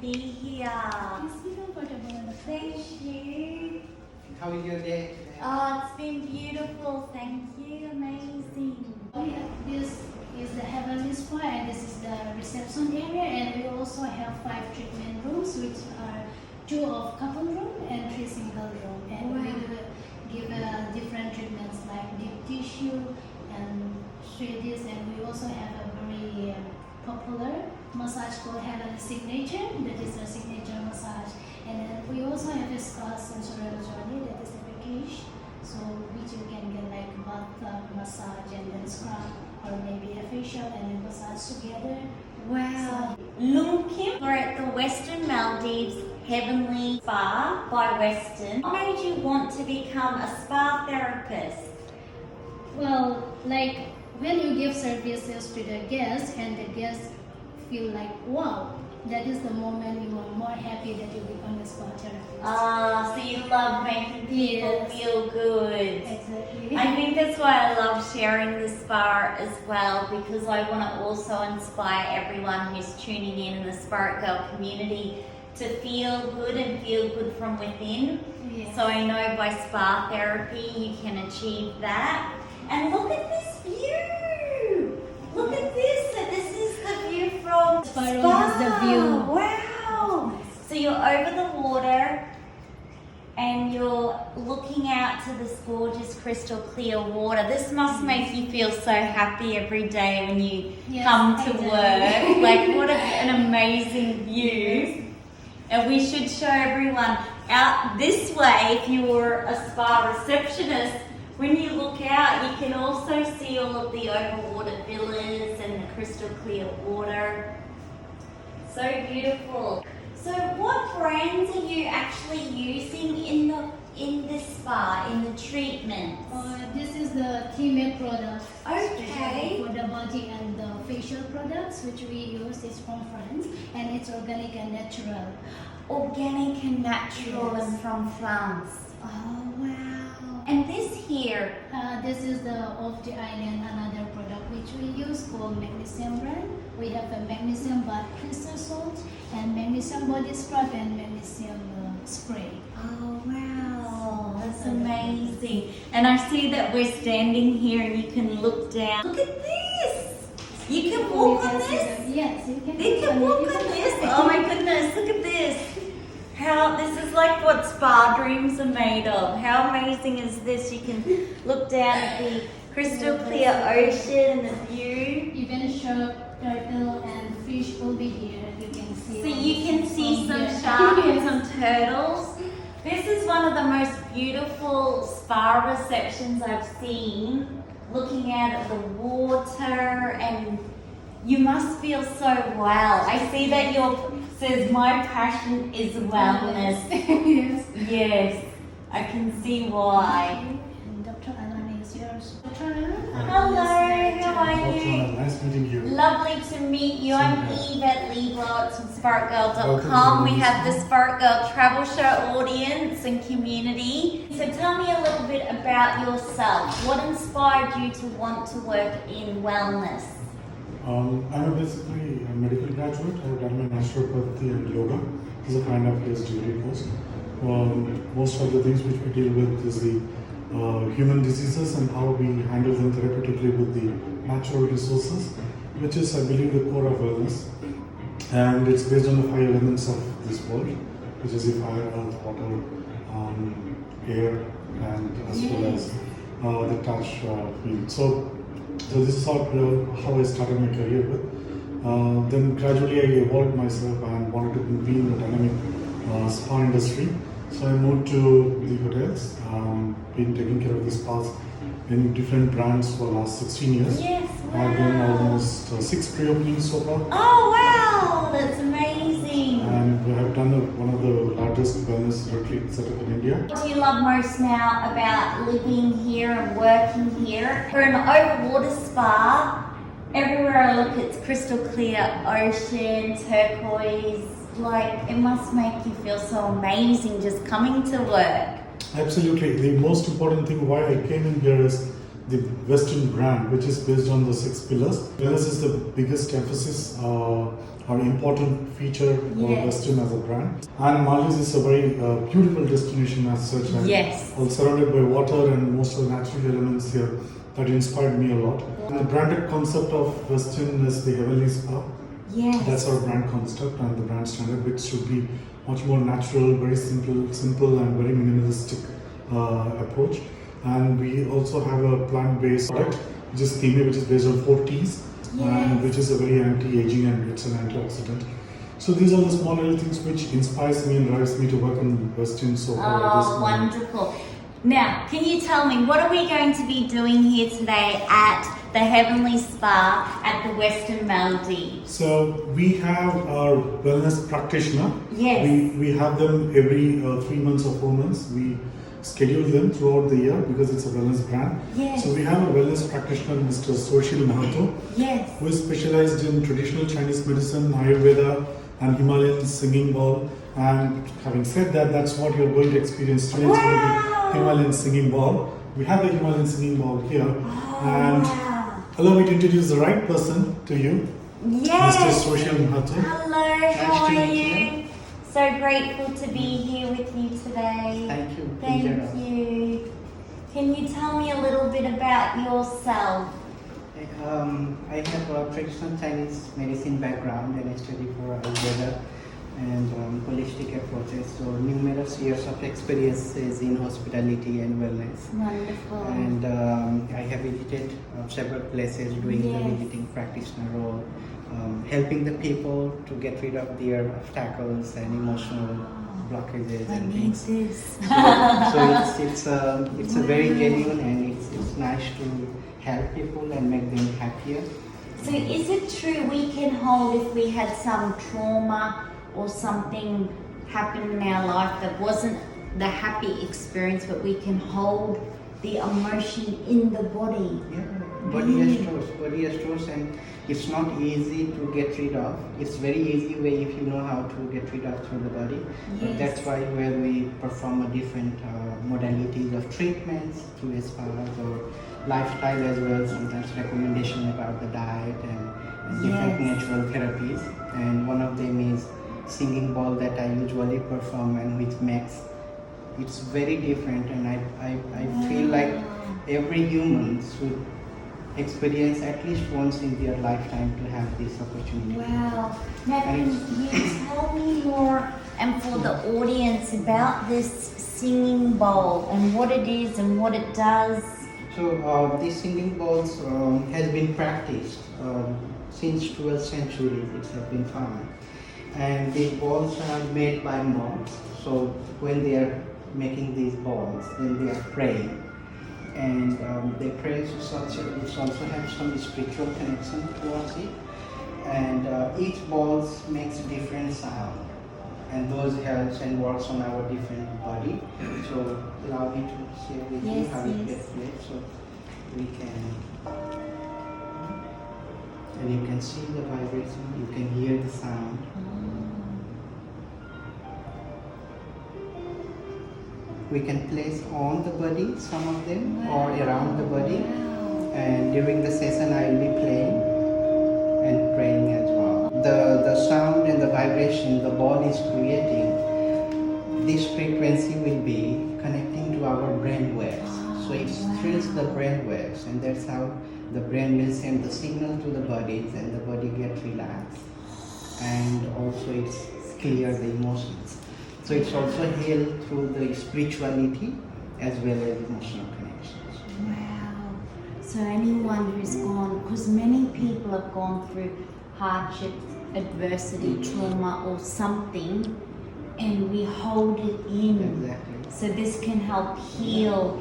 be here. Thank you. How is your day? Oh, it's been beautiful. Thank you. Amazing. This is the Heavenly Spa, and this is the reception area, and we also have 5 treatment rooms, which are 2 of couple room and 3 single room, and Wow. we give different treatments like deep tissue and shreddies, and we also have a very popular massage called Himalayan Signature, that is a signature massage, and then we also have a spa sensorial journey, that is a package, so which you can get like bathtub massage and then scrub, or maybe a facial and then massage together. Wow. Lung Kim, we're at the Westin Maldives Heavenly Spa by Westin. What made you want to become a spa therapist? Well, like when you give services to the guests and the guests feel like, wow, that is the moment you are more happy that you become a spa therapist. So you love making people Yes. feel good. Exactly. I think that's why I love sharing the spa as well, because I want to also inspire everyone who's tuning in the SPAITGIRL community to feel good and feel good from within. Yes. So I know by spa therapy you can achieve that. And look at this view! Look at this! So this is the view from Spa room is the view. Wow! So you're over the water and you're looking out to this gorgeous crystal clear water. This must make you feel so happy every day when you Yes, come to exactly. work. Like what an amazing view. And we should show everyone out this way. If you were a spa receptionist, when you look out, you can also see all of the overwater villas and the crystal clear water. So beautiful. So what brands are you actually using in the spa, in the treatment? This is the teammate product. Okay. Especially for the body and the facial products, which we use is from France, and it's organic and natural. Organic and natural Yes. and from France. Oh wow. And this here, This is the off the island another product which we use called magnesium brand. We have a magnesium bath crystal salt and magnesium body scrub and magnesium spray. oh wow, that's amazing. And I see that we're standing here and you can look down. Look at this! You can walk on this? Yes, you can. They can walk on this? Oh my goodness, look at this! How, this is like what spa dreams are made of. How amazing is this? You can look down at the crystal clear ocean and the view. Even shark, turtle, and fish will be here. You can see. So all you this can see from some here. sharks and Yes. some turtles. This is one of the most beautiful spa receptions I've seen. Looking out at the water, and you must feel so well. I see that your says my passion is wellness. Yes. Yes, I can see why. And Dr. Alan is yours. Dr. Alan? Hello, how are Dr. you? Alan, nice meeting you. Lovely to meet you. I'm Same Eve at Leiblots from SPAITGIRL.com. Welcome to We have the Wellness. SPAITGIRL Travel Show audience and community. So tell me a little bit about yourself. What inspired you to want to work in wellness? I'm basically a medical graduate. I've done my naturopathy and yoga. This is a kind of PhD course. Most of the things which we deal with is the human diseases and how we handle them therapeutically with the natural resources, which is, I believe, the core of wellness. And it's based on the 5 elements of this world, which is the fire, earth, water, air, and as well as the touch field. So this is how I started my career with. Then gradually I evolved myself and wanted to be in the dynamic spa industry. So I moved to the hotels, been taking care of the spas in different brands for the last 16 years. Yes, I've done wow. almost 6 pre-openings so far. Oh wow, that's amazing. And we have done one of the largest wellness retreat setup in India. What do you love most now about living here and working here? We're an overwater spa. Everywhere I look, it's crystal clear ocean, turquoise. Like, it must make you feel so amazing just coming to work. Absolutely. The most important thing why I came in here is the Westin brand, which is based on the 6 pillars. Wellness is the biggest emphasis our important feature of Yes. Westin as a brand. And Maldives is a very beautiful destination as such. And Yes. all surrounded by water and most of the natural elements here that inspired me a lot. And the branded concept of Westin is the Heavenly Spa. Yes. That's our brand concept and the brand standard, which should be much more natural, very simple and very minimalistic approach. And we also have a plant-based product, which is Theme, which is based on 4 teas, and which is a very anti-aging and it's an antioxidant. So these are the small little things which inspires me and drives me to work in Westin so far. Oh, wonderful. Now, can you tell me, what are we going to be doing here today at the Heavenly Spa at the Westin Maldives? So we have our wellness practitioner. Yes. We have them every 3 months or 4 months. We schedule them throughout the year because it's a wellness brand. Yes. So we have a wellness practitioner, Mr. Soshil Mahato, Yes. who is specialized in traditional Chinese medicine, Ayurveda, and Himalayan Singing Bowl. And having said that, that's what you're going to experience today. It's going to be Himalayan Singing Bowl. We have the Himalayan Singing Bowl here. And Wow. allow me to introduce the right person to you, Yes. Mr. Soshil Mahato. Hello, how to are meet you? So grateful to be here with you today. Thank you. Thank Pleasure. you. Can you tell me a little bit about yourself? I have a traditional Chinese medicine background and I study for Ayurveda and holistic approaches. So numerous years of experiences in hospitality and wellness. Wonderful. And I have visited several places doing the Yes. visiting practitioner role, helping the people to get rid of their obstacles and emotional blockages I and need things. this. So it's a very genuine and it's nice to help people and make them happier. So is it true we can hold if we had some trauma or something happen in our life that wasn't the happy experience, but we can hold the emotion in the body? Yeah, body has stores, and it's not easy to get rid of. It's very easy way if you know how to get rid of through the body. But Yes. that's why where we perform a different modalities of treatments through spas or lifestyle as well. Sometimes recommendation about the diet and different Yes. natural therapies. And one of them is singing bowl that I usually perform and which makes it's very different. And I feel like every human should experience at least once in their lifetime to have this opportunity. Wow. Now can you tell me more and for the audience about this singing bowl and what it is and what it does? So these singing bowls has been practiced since 12th century. It has been found, and these balls are made by monks. So when they are making these balls, then they are praying, and they pray to such. It also has some spiritual connection towards it, and each ball makes different sound, and those helps and works on our different body. So allow me to share with you Yes, how it yes. gets played, so we can, and you can see the vibration, you can hear the sound. We can place on the body, some of them, or around the body. And during the session, I will be playing and praying as well. The sound and the vibration the ball is creating, this frequency will be connecting to our brain waves. So it thrills the brain waves, and that's how the brain will send the signal to the body, and the body gets relaxed. And also it's clear the emotions. So it's also healed through the spirituality as well as emotional connections. Wow. So anyone who's gone, because many people have gone through hardship, adversity, trauma or something, and we hold it in. Exactly. So this can help heal.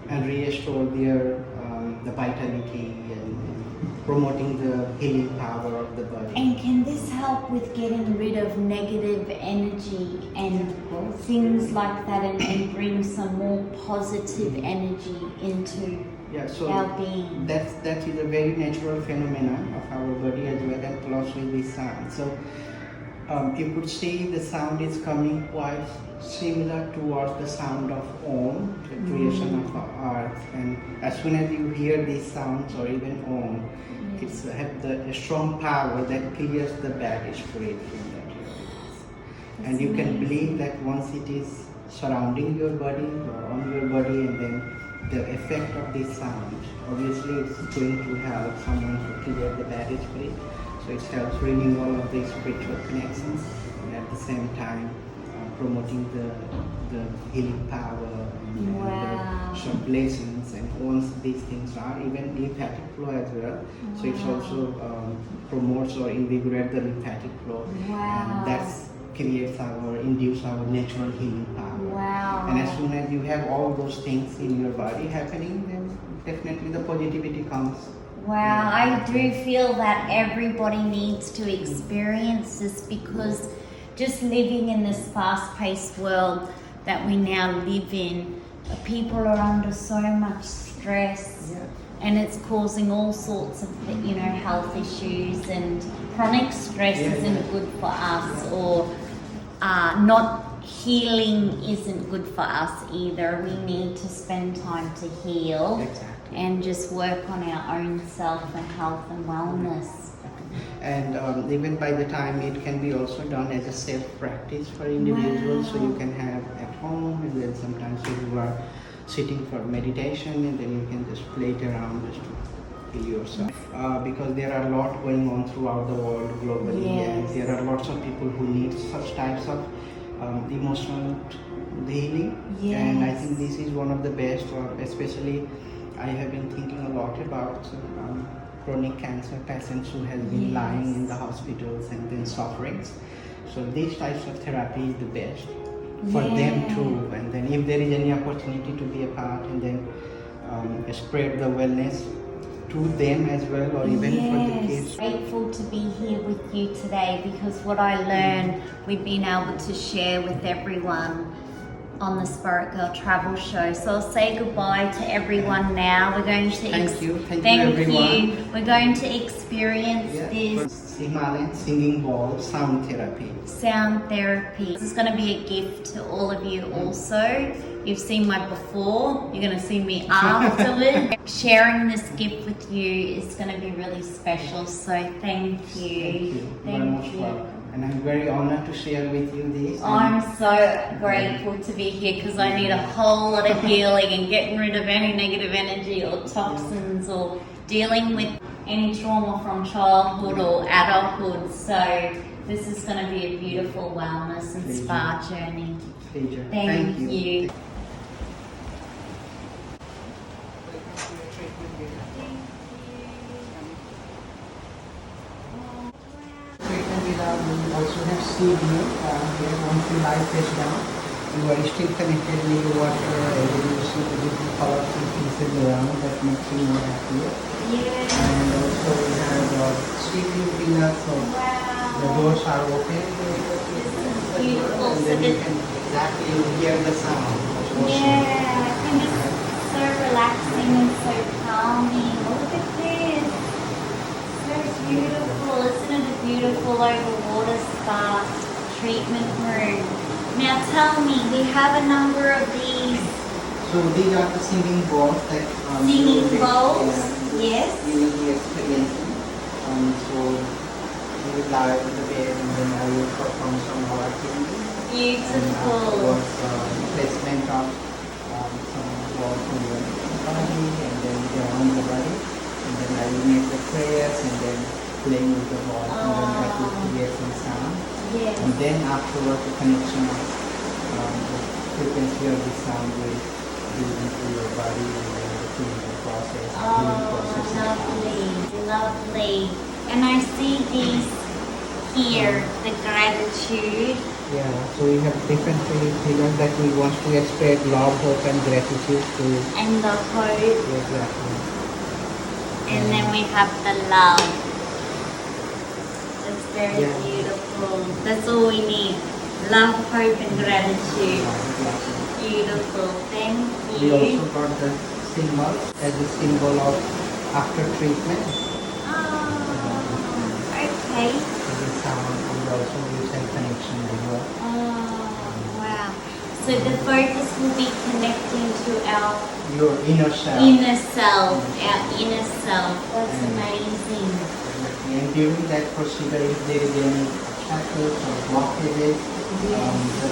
And restore their the vitality and promoting the healing power of the body. And can this help with getting rid of negative energy and things like that and bring some more positive energy into Yeah, so our being? that is a very natural phenomenon of our body as well, and plus with the sound. So You could see the sound is coming quite similar towards the sound of Om, the creation of earth. And as soon as you hear these sounds or even Om, it's have a strong power that clears the bad spirit from that area. And you can believe that once it is surrounding your body or on your body, and then the effect of this sound, obviously it's going to help someone to clear the bad spirit. So it helps renewal of the spiritual connections, and at the same time promoting the healing power and the some blessings. And once these things are even lymphatic flow as well, so it's also promotes or invigorate the lymphatic flow, and that's creates our induce our natural healing power. And as soon as you have all those things in your body happening, then definitely the positivity comes. Wow, I do feel that everybody needs to experience this, because just living in this fast-paced world that we now live in, people are under so much stress, and it's causing all sorts of, health issues, and chronic stress isn't good for us, or not healing isn't good for us either. We need to spend time to heal. And just work on our own self and health and wellness. And even by the time it can be also done as a self-practice for individuals, so you can have at home, and then sometimes you are sitting for meditation, and then you can just play it around just to heal yourself. Because there are a lot going on throughout the world globally, and there are lots of people who need such types of emotional healing. And I think this is one of the best, especially I have been thinking a lot about chronic cancer patients who have been lying in the hospitals and then suffering. So these types of therapy is the best for them too. And then if there is any opportunity to be a part, and then spread the wellness to them as well, or even for the kids. Grateful to be here with you today, because what I learned, we've been able to share with everyone on the Spirit Girl Travel Show. So I'll say goodbye to everyone now. We're going to Thank you everyone. We're going to experience this Himalayan Singing Bowl sound therapy. Sound therapy. This is going to be a gift to all of you also. You've seen my before, you're going to see me afterward. Sharing this gift with you is going to be really special, so thank you. Thank you. And I'm very honored to share with you this. I'm so grateful to be here, because I need a whole lot of healing and getting rid of any negative energy or toxins, or dealing with any trauma from childhood or adulthood. So this is going to be a beautiful wellness and spa journey. Thank you. You also have seed here. Once you light this down, you are still connected with the water, and then you see the different colorful pieces around that makes you more happier. And also we have street view peanuts, so the doors are open. Beautiful. And then you can exactly hear the sound of ocean. I think it's so relaxing and so calming. Look at this. So beautiful. Isn't it a beautiful over water spa treatment room? Now tell me, we have a number of these. So these are the singing bowls that Singing bowls? Yes. You will be experiencing. So you will lie on the bed, and then I will perform some more activities. Beautiful. And placement of some balls on the body, and then around the body. And then I will make the prayers, and then playing with the ball, and then that will create some sound. And then afterwards the connection of the frequency of the sound will be into your body, and then the clinical process, healing process. Lovely. And I see these here, the gratitude. So we have different pillars that we want to spread love, hope, and gratitude to. And the hope. Exactly. And then we have the love. It's very beautiful. That's all we need. Love, hope, and gratitude. Beautiful. Thank you. We also got the symbol as a symbol of after treatment. Okay. The sound, and also gives a connection as well. Oh, wow. So the focus will be connecting to our Your inner self. inner self, our inner self. That's amazing. And during that procedure, if there is any shackles or blockages, the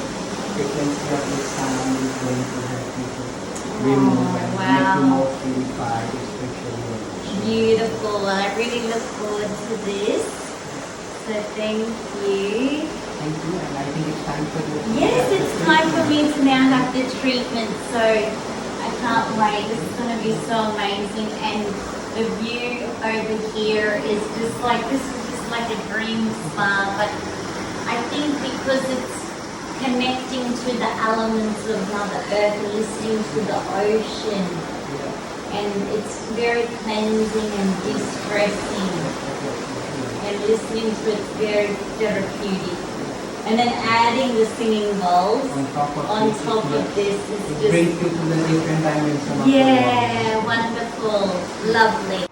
frequency of the sound is going to help you to remove and make you more purified, especially. Beautiful. I really look forward to this. So thank you. Thank you, and I think it's time for you. Yes, it's time for me to now have the treatment. So I can't wait. This is going to be so amazing. And the view over here is just like, this is just like a dream spa. But I think because it's connecting to the elements of Mother Earth and listening to the ocean, and it's very cleansing and de-stressing, and listening to it's very therapeutic. And then adding the singing bowls On top of this is it just, brings you to the different dimension of the world. yeah, wonderful, lovely.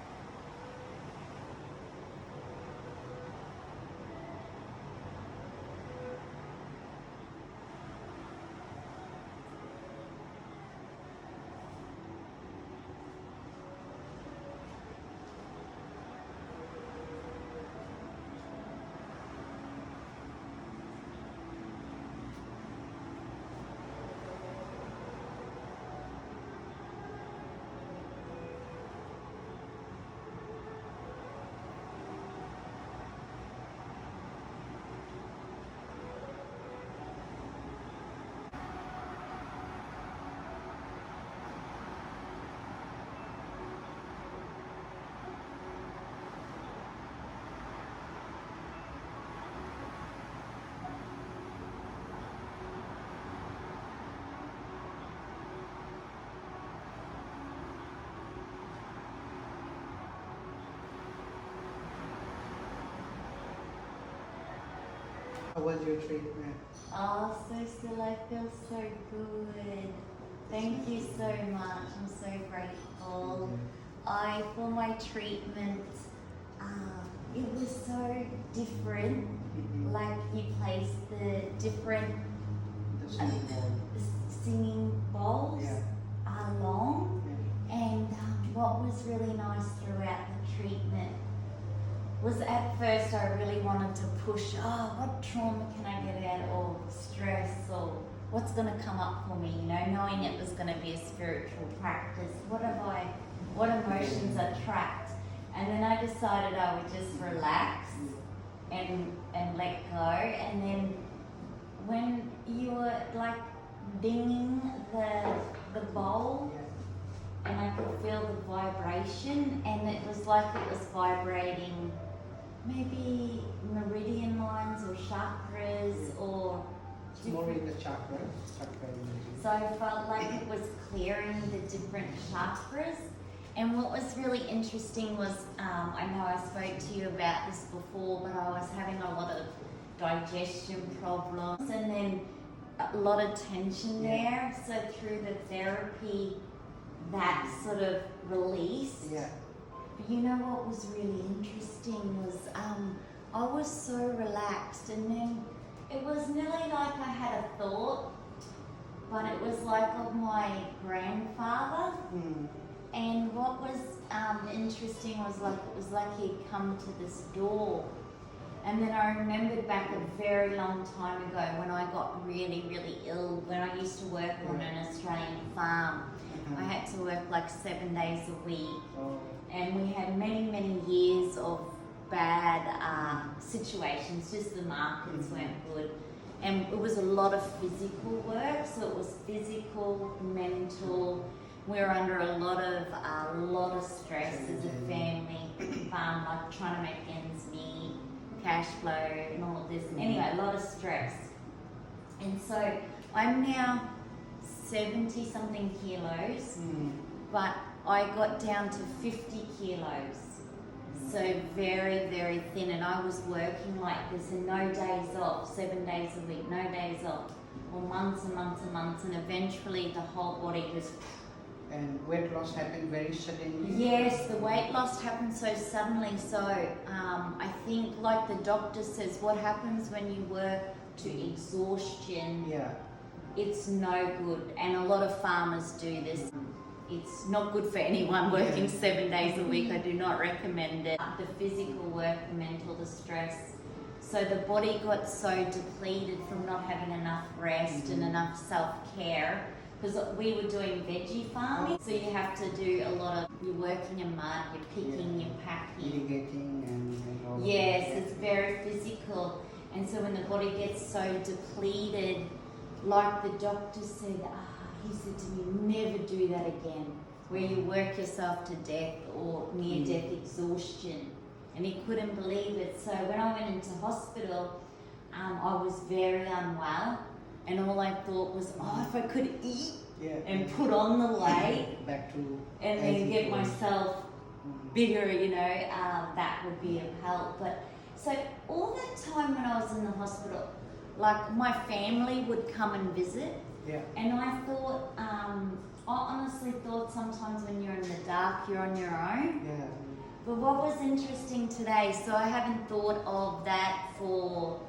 How was your treatment? Oh, so still I feel so good. Thank you so much. I'm so grateful. For my treatment, it was so different. Like you placed the different The singing bowl. singing bowls Yeah. along. And what was really nice throughout the treatment was at first I really wanted to push, what trauma can I get out, or stress, or what's going to come up for me, knowing it was going to be a spiritual practice. What emotions are trapped? And then I decided I would just relax and let go. And then when you were like dinging the bowl, and I could feel the vibration, and it was like it was vibrating maybe meridian lines or chakras, or It's more in the chakra energy. so I felt like it was clearing the different chakras. And what was really interesting was, I know I spoke to you about this before, but I was having a lot of digestion problems and then a lot of tension there. So through the therapy, that sort of released. Yeah. But you know what was really interesting was I was so relaxed, and then it was nearly like I had a thought, but it was like of my grandfather. And what was interesting was it was like he'd come to this door. And then I remembered back a very long time ago when I got really, really ill, when I used to work on an Australian farm. I had to work like 7 days a week. And we had many, many years of bad situations, just the markets weren't good. And it was a lot of physical work, so it was physical, mental. We were under a lot of stress as a family, like trying to make ends meet, cash flow and all of this. Anyway, a lot of stress. And so I'm now 70 something kilos, but I got down to 50 kilos. So very, very thin, and I was working like this and no days off, 7 days a week, no days off, for months and months and months, and eventually the whole body just, and I was so, so, so tired. And so I now, 70 something kilos, but I got down to 50 kilos. So very, very thin, and I was working like this and no days off, 7 days a week, no days off, for months and months and months, and eventually the whole body just And weight loss happened very suddenly? Yes, the weight loss happened so suddenly. So I think, like the doctor says, what happens when you work to exhaustion, Yeah. it's no good. And a lot of farmers do this. It's not good for anyone working 7 days a week. I do not recommend it. The physical work, the mental, the stress. So the body got so depleted from not having enough rest and enough self-care. Because we were doing veggie farming, so you have to do a lot of, you're working in mud, you're picking, you're packing. Irrigating and all. Yes, it's very physical. And so when the body gets so depleted, like the doctor said, he said to me, never do that again, where you work yourself to death or near-death exhaustion. And he couldn't believe it. So when I went into hospital, I was very unwell. And all I thought was, if I could eat and put on the weight back to and then get myself bigger, that would be of help. But so all that time when I was in the hospital, like my family would come and visit. Yeah. And I thought, I honestly thought sometimes when you're in the dark, you're on your own. Yeah. But what was interesting today, so I haven't thought of that for,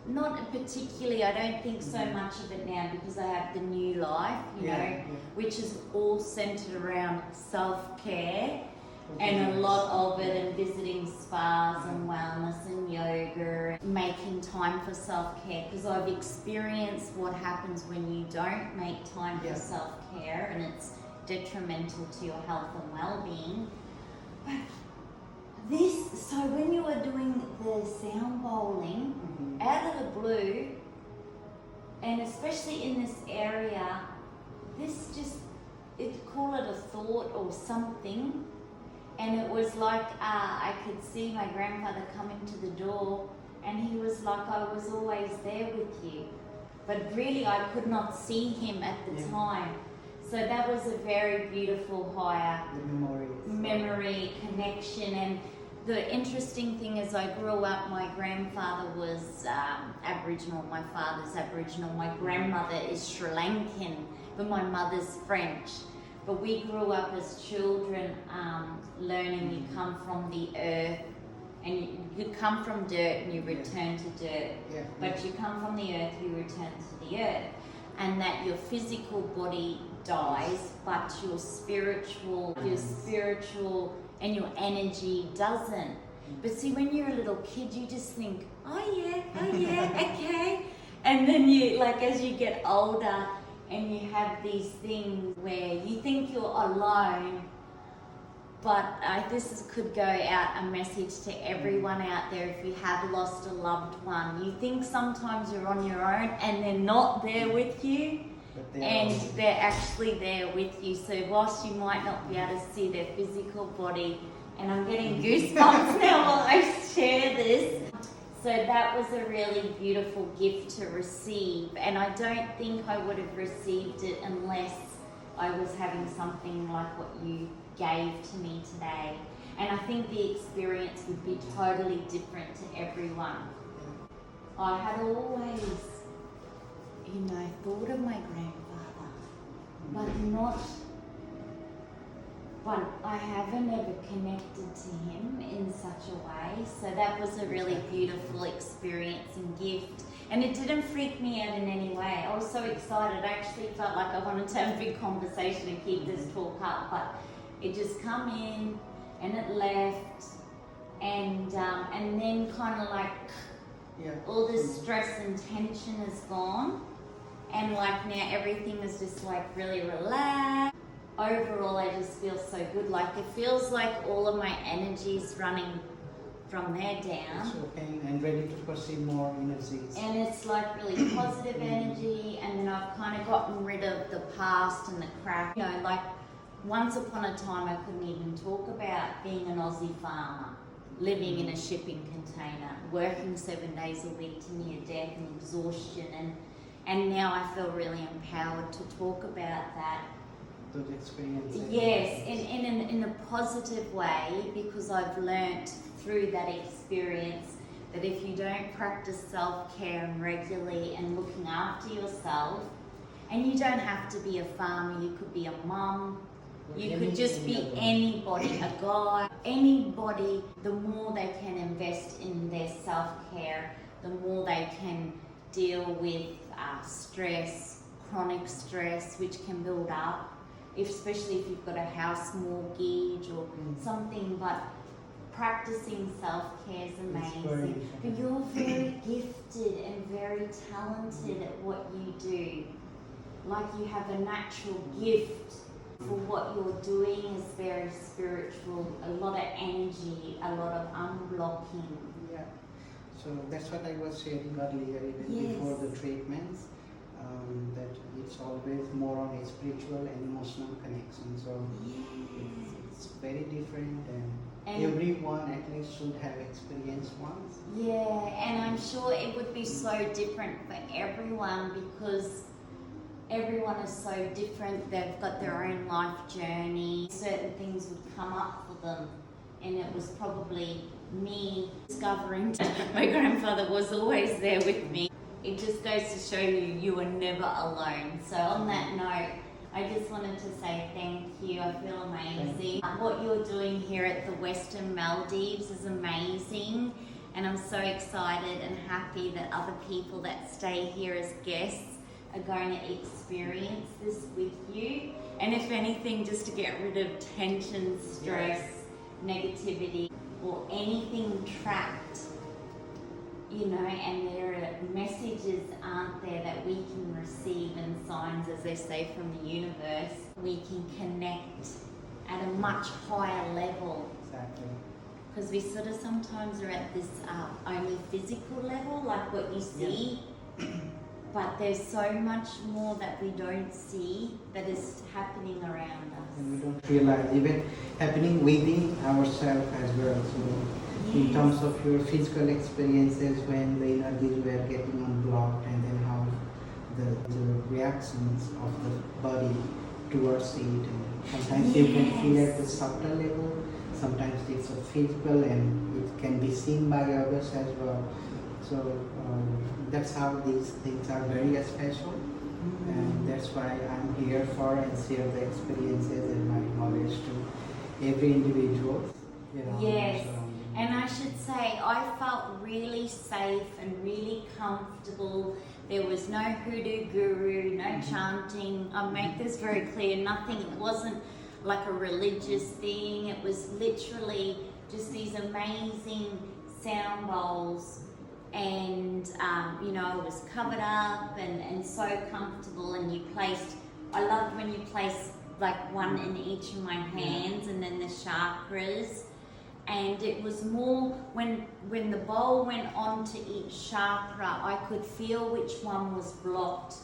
not particularly, I don't think so much of it now because I have the new life, which is all centered around self-care and a lot of it, and visiting spas and wellness and yoga, and making time for self-care, because I've experienced what happens when you don't make time for self-care, and it's detrimental to your health and well-being. But so when you were doing the sound bowling, out of the blue, and especially in this area, call it a thought or something, and it was like I could see my grandfather coming to the door, and he was like, I was always there with you. But really I could not see him at the time. So that was a very beautiful higher memory connection. And the interesting thing is I grew up, my grandfather was Aboriginal, my father's Aboriginal, my grandmother is Sri Lankan, but my mother's French. But we grew up as children learning you come from the earth, and you come from dirt and you return to dirt. But you come from the earth, you return to the earth. And that your physical body dies, but your spiritual and your energy doesn't. But see, when you're a little kid, you just think, oh yeah, okay. And then you, like, as you get older and you have these things where you think you're alone, but this could go out a message to everyone out there. If you have lost a loved one, you think sometimes you're on your own and they're not there with you, and they're actually there with you. So whilst you might not be able to see their physical body, and I'm getting goosebumps now while I share this. So that was a really beautiful gift to receive, and I don't think I would have received it unless I was having something like what you gave to me today. And I think the experience would be totally different to everyone. I had always, thought of my grandfather, but I haven't ever connected to him in such a way. So that was a really beautiful experience and gift. And it didn't freak me out in any way. I was so excited. I actually felt like I wanted to have a big conversation and keep this talk up, but it just come in and it left, and then kind of like all this stress and tension is gone, and like now everything is just like really relaxed. Overall, I just feel so good. Like it feels like all of my energy is running from there down. It's okay, and ready to perceive more energies. And it's like really positive energy, and then I've kind of gotten rid of the past and the crap. Like once upon a time I couldn't even talk about being an Aussie farmer, living in a shipping container, working 7 days a week to near death and exhaustion, and now I feel really empowered to talk about that. Those experiences. Yes, in a positive way, because I've learnt through that experience that if you don't practice self-care and regularly and looking after yourself, And you don't have to be a farmer, you could be a mum, you could just be Anything. anybody, a guy, anybody. The more they can invest in their self-care, the more they can deal with stress, chronic stress, which can build up, especially if you've got a house mortgage or something. But practicing self-care is amazing. But you're very gifted and very talented at what you do. Like you have a natural gift for what you're doing is very spiritual, a lot of energy, a lot of unblocking. Yeah. So that's what I was sharing earlier, even Yes. before the treatments, that it's always more on a spiritual and emotional connection. So it's very different, and everyone at least should have experienced once. Yeah, and I'm sure it would be so different for everyone because everyone is so different. They've got their own life journey. Certain things would come up for them, and it was probably me discovering my grandfather was always there with me. It just goes to show you are never alone. So on that note, I just wanted to say thank you. I feel amazing. What you're doing here at the Westin Maldives is amazing, and I'm so excited and happy that other people that stay here as guests are going to experience this with you. And if anything, just to get rid of tension, stress, negativity, or anything trapped, you know, and there are messages, aren't there, that we can receive, and signs, as they say, from the universe. We can connect at a much higher level. Exactly. Because we sort of sometimes are at this only physical level, like what you see. But there's so much more that we don't see that is happening around us. And we don't realize, even happening within ourselves as well. So in terms of your physical experiences, when the energies were getting unblocked, and then how the reactions of the body towards it, and sometimes you can feel at the subtle level, sometimes it's a physical, and it can be seen by others as well. So that's how these things are very special, and that's why I'm here for and share the experiences and my knowledge to every individual. You know, Yes, and I should say I felt really safe and really comfortable. There was no hoodoo guru, no chanting. I make this very clear, nothing, it wasn't like a religious thing. It was literally just these amazing sound bowls, and you know, it was covered up and so comfortable, and you placed, I loved when you placed like one in each of my hands, and then the chakras. And it was more when the bowl went on to each chakra, I could feel which one was blocked,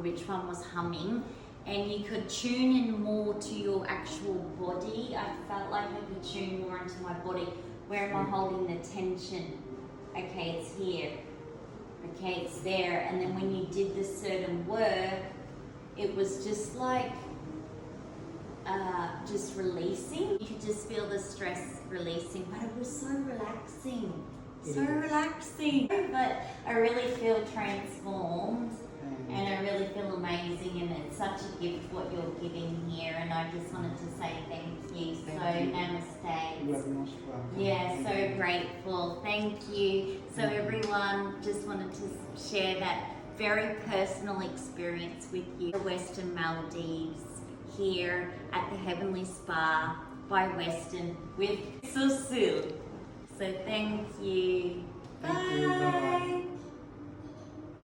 which one was humming, and you could tune in more to your actual body. I felt like I could tune more into my body. Where am I holding the tension? Okay, it's here. Okay, it's there. And then when you did this certain work, it was just like just releasing. You could just feel the stress releasing, but it was so relaxing. So relaxing. But I really feel transformed, and I really feel amazing, and it's such a gift what you're giving here, and I just wanted to say thank you. Namaste. You are most welcome. Yeah, so grateful. Thank you. So everyone, just wanted to share that very personal experience with you. The Westin Maldives here at the Heavenly Spa by Westin with Susil. So thank you. Thank you. Bye.